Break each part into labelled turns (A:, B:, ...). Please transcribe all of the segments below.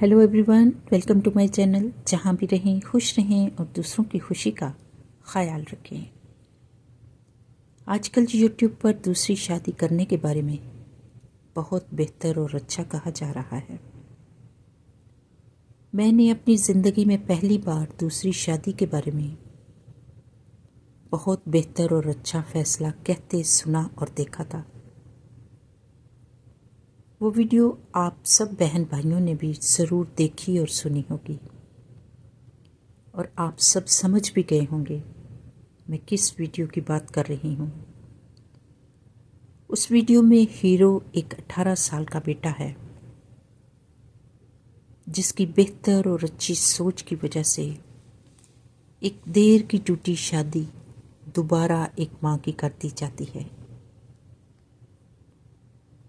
A: Hello everyone, welcome to my channel. जहाँ भी रहें खुश रहें और दूसरों की खुशी का ख्याल रखें। आजकल यूट्यूब पर दूसरी शादी करने के बारे में बहुत बेहतर और अच्छा कहा जा रहा है। मैंने अपनी ज़िंदगी में पहली बार दूसरी शादी के बारे में बहुत बेहतर और अच्छा फैसला कहते सुना और देखा था। वो वीडियो आप सब बहन भाइयों ने भी ज़रूर देखी और सुनी होगी और आप सब समझ भी गए होंगे मैं किस वीडियो की बात कर रही हूँ। उस वीडियो में हीरो एक 18 साल का बेटा है जिसकी बेहतर और अच्छी सोच की वजह से एक देर की टूटी शादी दोबारा एक माँ की कर दी जाती है।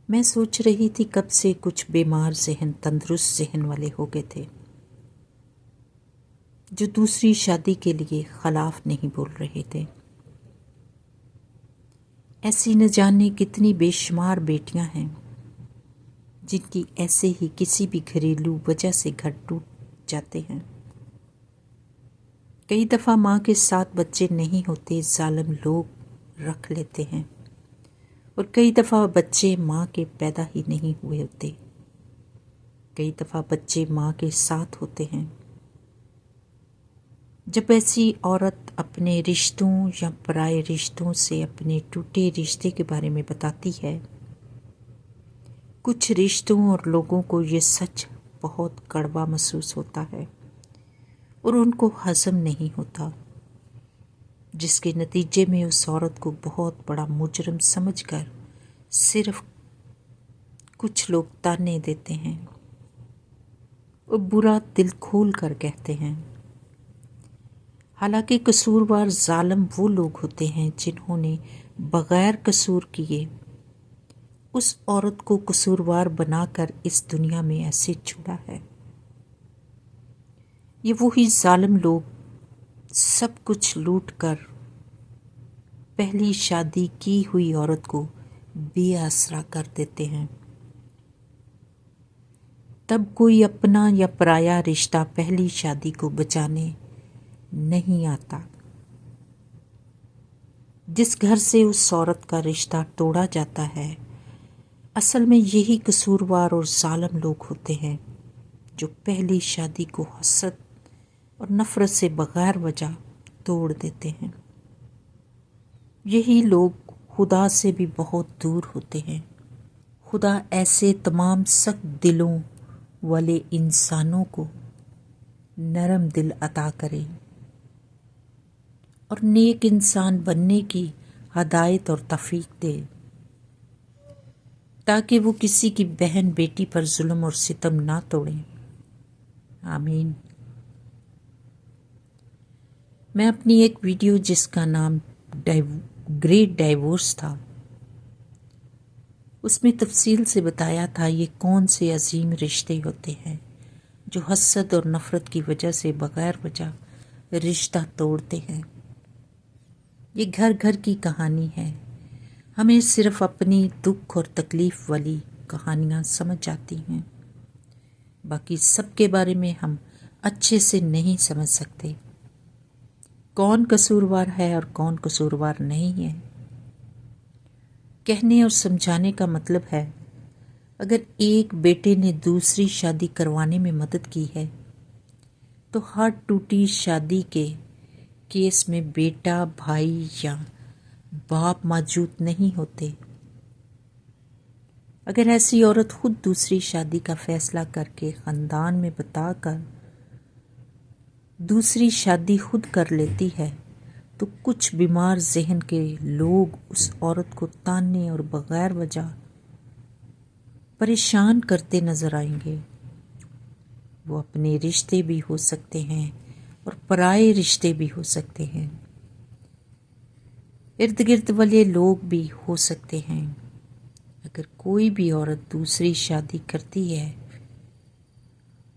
A: मैं सोच रही थी कब से कुछ बीमार ज़हन तंदुरुस्त ज़हन वाले हो गए थे जो दूसरी शादी के लिए खिलाफ नहीं बोल रहे थे। ऐसी न जाने कितनी बेशुमार बेटियां हैं जिनकी ऐसे ही किसी भी घरेलू वजह से घर टूट जाते हैं। कई दफ़ा माँ के साथ बच्चे नहीं होते, जालिम लोग रख लेते हैं और कई दफ़ा बच्चे माँ के पैदा ही नहीं हुए होते। कई दफ़ा बच्चे माँ के साथ होते हैं। जब ऐसी औरत अपने रिश्तों या पराये रिश्तों से अपने टूटे रिश्ते के बारे में बताती है, कुछ रिश्तों और लोगों को ये सच बहुत कड़वा महसूस होता है और उनको हज़म नहीं होता, जिसके नतीजे में उस औरत को बहुत बड़ा मुजरिम समझकर सिर्फ कुछ लोग ताने देते हैं और बुरा दिल खोल कर कहते हैं। हालांकि कसूरवार जालिम वो लोग होते हैं जिन्होंने बगैर कसूर किए उस औरत को कसूरवार बनाकर इस दुनिया में ऐसे छोड़ा है। ये वही जालिम लोग सब कुछ लूट कर पहली शादी की हुई औरत को बेआसरा कर देते हैं। तब कोई अपना या पराया रिश्ता पहली शादी को बचाने नहीं आता। जिस घर से उस औरत का रिश्ता तोड़ा जाता है, असल में यही कसूरवार और जालिम लोग होते हैं जो पहली शादी को हसद और नफरत से बगैर वजह तोड़ देते हैं। यही लोग खुदा से भी बहुत दूर होते हैं। खुदा ऐसे तमाम सख्त दिलों वाले इंसानों को नरम दिल अता करे और नेक इंसान बनने की हदायत और तौफीक दे, ताकि वो किसी की बहन बेटी पर जुल्म और सितम ना तोड़ें। आमीन। मैं अपनी एक वीडियो जिसका नाम ग्रेट डाइवोर्स था, उसमें तफसील से बताया था ये कौन से अजीम रिश्ते होते हैं जो हसद और नफरत की वजह से बगैर वजह रिश्ता तोड़ते हैं। ये घर घर की कहानी है। हमें सिर्फ अपनी दुख और तकलीफ वाली कहानियाँ समझ आती हैं, बाकी सबके बारे में हम अच्छे से नहीं समझ सकते। कौन कसूरवार है और कौन कसूरवार नहीं है, कहने और समझाने का मतलब है अगर एक बेटे ने दूसरी शादी करवाने में मदद की है तो हर टूटी शादी के केस में बेटा, भाई या बाप मौजूद नहीं होते। अगर ऐसी औरत खुद दूसरी शादी का फैसला करके ख़ानदान में बताकर दूसरी शादी खुद कर लेती है तो कुछ बीमार ज़हन के लोग उस औरत को ताने और बगैर वजह परेशान करते नज़र आएंगे। वो अपने रिश्ते भी हो सकते हैं और पराये रिश्ते भी हो सकते हैं, इर्द गिर्द वाले लोग भी हो सकते हैं। अगर कोई भी औरत दूसरी शादी करती है,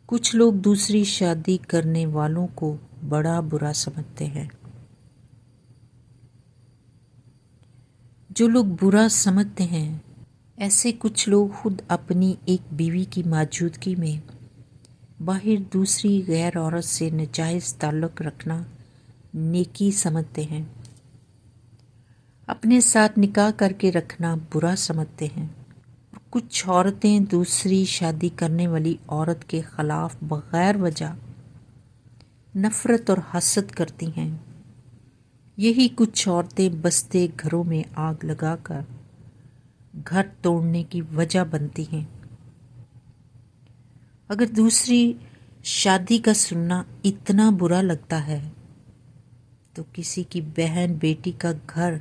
A: कुछ लोग दूसरी शादी करने वालों को बड़ा बुरा समझते हैं। जो लोग बुरा समझते हैं, ऐसे कुछ लोग खुद अपनी एक बीवी की मौजूदगी में बाहर दूसरी गैर औरत से नाजायज़ ताल्लुक़ रखना नेकी समझते हैं, अपने साथ निकाह करके रखना बुरा समझते हैं। कुछ औरतें दूसरी शादी करने वाली औरत के ख़िलाफ़ बग़ैर वजह नफ़रत और हसद करती हैं। यही कुछ औरतें बसते घरों में आग लगाकर घर तोड़ने की वजह बनती हैं। अगर दूसरी शादी का सुनना इतना बुरा लगता है तो किसी की बहन बेटी का घर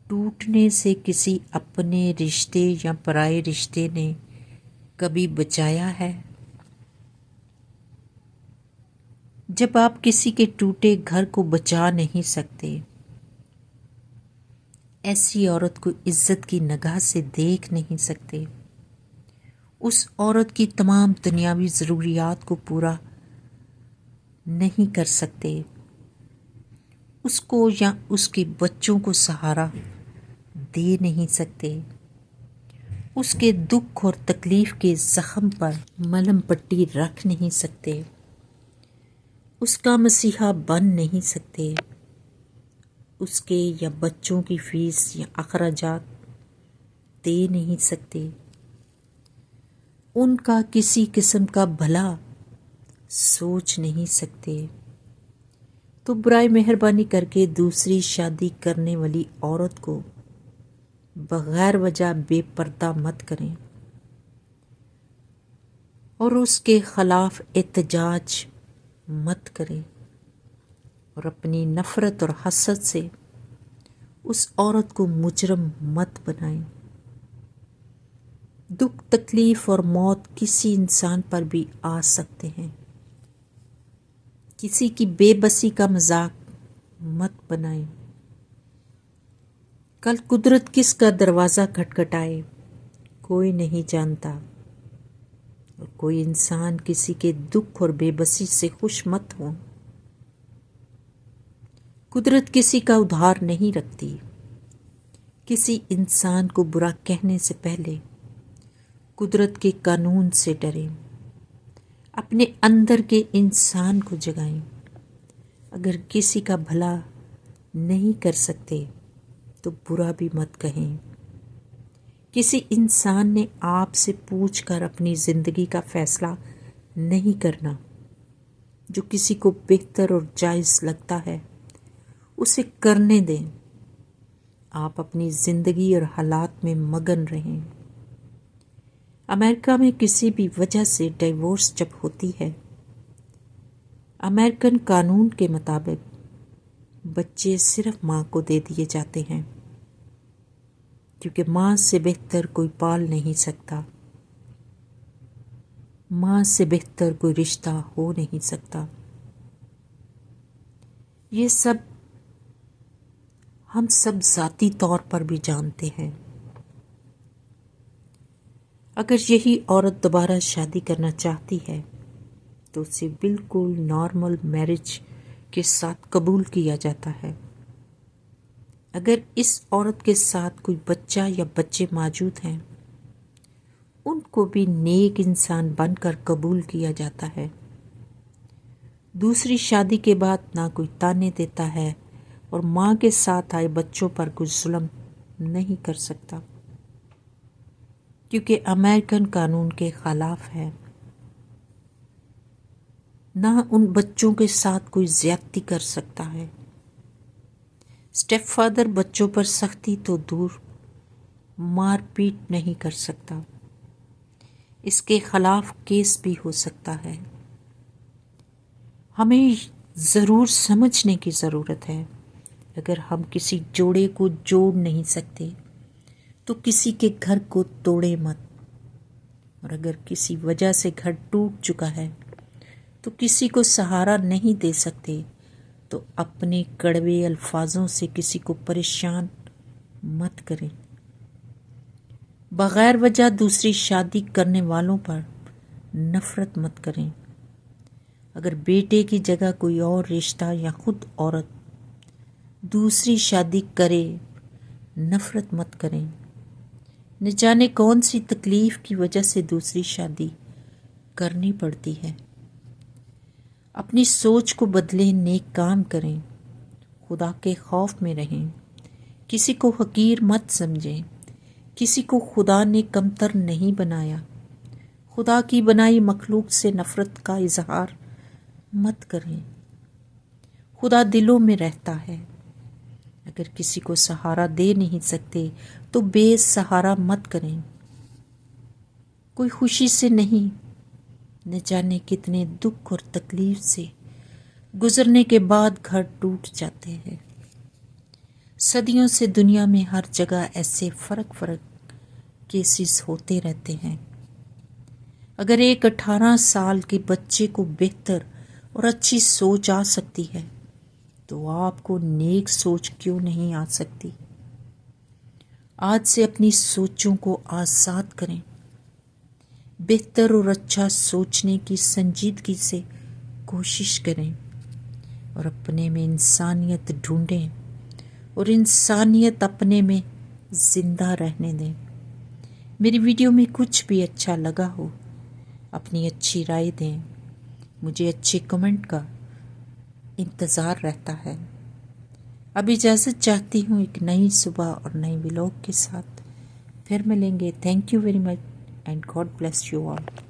A: टूटने से किसी अपने रिश्ते या पराये रिश्ते ने कभी बचाया है? जब आप किसी के टूटे घर को बचा नहीं सकते, ऐसी औरत को इज्जत की निगाह से देख नहीं सकते, उस औरत की तमाम दुनियावी ज़रूरियात को पूरा नहीं कर सकते, उसको या उसके बच्चों को सहारा दे नहीं सकते, उसके दुख और तकलीफ़ के ज़ख्म पर मलहम पट्टी रख नहीं सकते, उसका मसीहा बन नहीं सकते, उसके या बच्चों की फ़ीस या अखराजात दे नहीं सकते, उनका किसी किस्म का भला सोच नहीं सकते, तो बराए मेहरबानी करके दूसरी शादी करने वाली औरत को बग़ैर वजह बेपर्दा मत करें और उसके ख़िलाफ़ एहतजाज मत करें और अपनी नफ़रत और हसद से उस औरत को मुजरम मत बनाएं। दुख तकलीफ़ और मौत किसी इंसान पर भी आ सकते हैं। किसी की बेबसी का मजाक मत बनाएं। कल कुदरत किसका दरवाज़ा खटखटाए कोई नहीं जानता, और कोई इंसान किसी के दुख और बेबसी से खुश मत हो। कुदरत किसी का उधार नहीं रखती। किसी इंसान को बुरा कहने से पहले कुदरत के कानून से डरें, अपने अंदर के इंसान को जगाएं। अगर किसी का भला नहीं कर सकते तो बुरा भी मत कहें। किसी इंसान ने आपसे पूछकर अपनी ज़िंदगी का फ़ैसला नहीं करना। जो किसी को बेहतर और जायज़ लगता है उसे करने दें। आप अपनी ज़िंदगी और हालात में मगन रहें। अमेरिका में किसी भी वजह से डिवोर्स जब होती है, अमेरिकन कानून के मुताबिक बच्चे सिर्फ माँ को दे दिए जाते हैं, क्योंकि माँ से बेहतर कोई पाल नहीं सकता, माँ से बेहतर कोई रिश्ता हो नहीं सकता। ये सब हम सब ज़ाती तौर पर भी जानते हैं। अगर यही औरत दोबारा शादी करना चाहती है तो उसे बिल्कुल नॉर्मल मैरिज के साथ कबूल किया जाता है। अगर इस औरत के साथ कोई बच्चा या बच्चे मौजूद हैं, उनको भी नेक इंसान बनकर कबूल किया जाता है। दूसरी शादी के बाद ना कोई ताने देता है और माँ के साथ आए बच्चों पर कोई जुल्म नहीं कर सकता, क्योंकि अमेरिकन कानून के खिलाफ है। ना उन बच्चों के साथ कोई ज्यादती कर सकता है। स्टेप फादर बच्चों पर सख्ती तो दूर मारपीट नहीं कर सकता। इसके खिलाफ केस भी हो सकता है। हमें ज़रूर समझने की ज़रूरत है। अगर हम किसी जोड़े को जोड़ नहीं सकते तो किसी के घर को तोड़े मत, और अगर किसी वजह से घर टूट चुका है तो किसी को सहारा नहीं दे सकते तो अपने कड़वे अल्फाजों से किसी को परेशान मत करें। बग़ैर वजह दूसरी शादी करने वालों पर नफ़रत मत करें। अगर बेटे की जगह कोई और रिश्ता या खुद औरत दूसरी शादी करे, नफ़रत मत करें। न जाने कौन सी तकलीफ़ की वजह से दूसरी शादी کرنی پڑتی ہے۔ اپنی سوچ کو بدلیں، نیک کام کریں، خدا کے خوف میں رہیں، کسی کو حقیر مت سمجھیں، کسی کو خدا نے کمتر نہیں بنایا، خدا کی بنائی مخلوق سے نفرت کا اظہار مت کریں۔ خدا دلوں میں رہتا ہے۔ اگر کسی کو سہارا دے نہیں سکتے تو بے سہارا مت کریں۔ کوئی خوشی سے نہیں، نہ جانے کتنے دکھ اور تکلیف سے گزرنے کے بعد گھر ٹوٹ جاتے ہیں۔ صدیوں سے دنیا میں ہر جگہ ایسے فرق کیسز ہوتے رہتے ہیں۔ اگر ایک 18 سال کے بچے کو بہتر اور اچھی سوچ آ سکتی ہے تو آپ کو نیک سوچ کیوں نہیں آ سکتی؟ آج سے اپنی سوچوں کو آزاد کریں، بہتر اور اچھا سوچنے کی سنجیدگی سے کوشش کریں اور اپنے میں انسانیت ڈھونڈیں اور انسانیت اپنے میں زندہ رہنے دیں۔ میری ویڈیو میں کچھ بھی اچھا لگا ہو، اپنی اچھی رائے دیں، مجھے اچھے کمنٹ کا انتظار رہتا ہے۔ اب اجازت چاہتی ہوں ایک نئی صبح اور نئی ولاگ کے ساتھ، پھر ملیں گے۔ Thank you very much and God bless you all.